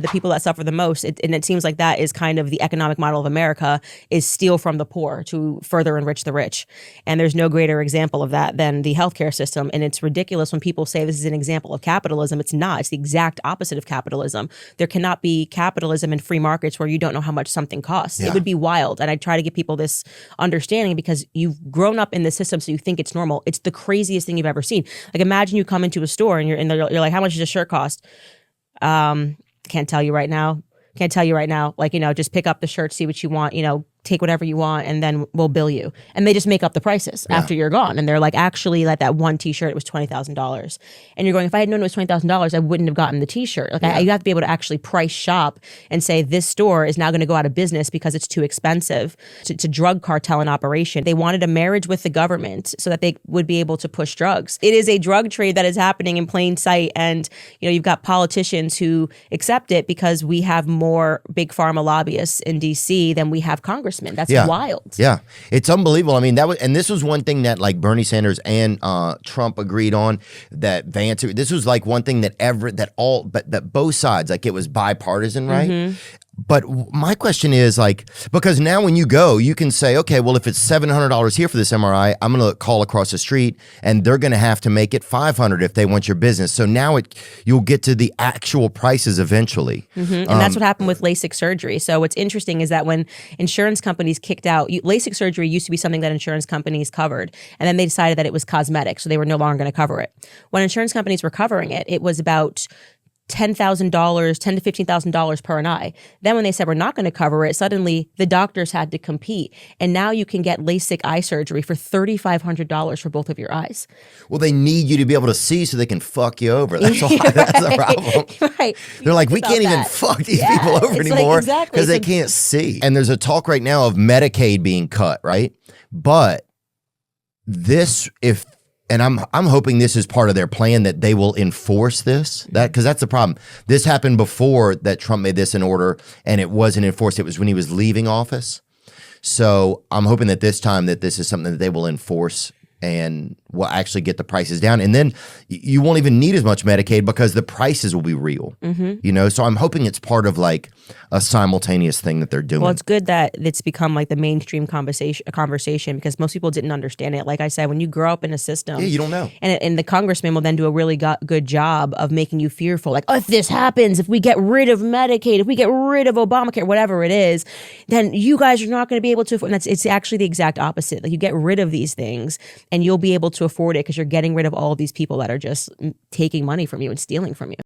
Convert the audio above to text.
the people that suffer the most. And it seems like that is kind of the economic model of America, is steal from the poor to further enrich the rich. And there's no greater example of that than the healthcare system. And it's ridiculous when people say this is an example of capitalism. It's not. It's the exact opposite of capitalism. There cannot be capitalism in free markets where you don't know how much something costs. It would be wild. And I try to give people this understanding because you've grown up in the system, so you think it's normal. It's the craziest thing you've ever seen. Like, imagine you come into a store and you're like, how much does a shirt cost? Can't tell you right now. Like, just pick up the shirt, see what you want, take whatever you want, and then we'll bill you. And they just make up the prices after you're gone. And they're like, actually, like that one t-shirt, it was $20,000. And you're going, if I had known it was $20,000, I wouldn't have gotten the t-shirt. Like, you have to be able to actually price shop and say, this store is now going to go out of business because it's too expensive. It's a drug cartel in operation. They wanted a marriage with the government so that they would be able to push drugs. It is a drug trade that is happening in plain sight. And, you've got politicians who accept it because we have more big pharma lobbyists in DC than we have congressmen. That's wild. Yeah, it's unbelievable. I mean, this was one thing that like Bernie Sanders and Trump agreed on. That Vance, this was like one thing that both sides, like, it was bipartisan, right? Mm-hmm. But my question is, like, because now when you go, you can say, okay, well, if it's $700 here for this MRI, I'm going to call across the street and they're going to have to make it $500 if they want your business. So now you'll get to the actual prices eventually. Mm-hmm. And that's what happened with LASIK surgery. So what's interesting is that when insurance companies kicked out, LASIK surgery used to be something that insurance companies covered. And then they decided that it was cosmetic, so they were no longer going to cover it. When insurance companies were covering it, it was about $10,000, $10,000 to $15,000 per an eye. Then when they said we're not going to cover it, suddenly the doctors had to compete. And now you can get LASIK eye surgery for $3,500 for both of your eyes. Well, they need you to be able to see so they can fuck you over. That's the problem. Right. They're like, we can't even fuck these people over anymore because they can't see. And there's a talk right now of Medicaid being cut, right? But and I'm hoping this is part of their plan, that they will enforce this, because that's the problem. This happened before that Trump made this an order and it wasn't enforced. It was when he was leaving office. So I'm hoping that this time that this is something that they will enforce and will actually get the prices down. And then you won't even need as much Medicaid because the prices will be real, So I'm hoping it's part of like a simultaneous thing that they're doing. Well, it's good that it's become like the mainstream conversation because most people didn't understand it. Like I said, when you grow up in a system, you don't know. And the congressman will then do a really good job of making you fearful. Like, if this happens, if we get rid of Medicaid, if we get rid of Obamacare, whatever it is, then you guys are not going to be able to. And it's actually the exact opposite. Like, you get rid of these things and you'll be able to afford it because you're getting rid of all of these people that are just taking money from you and stealing from you.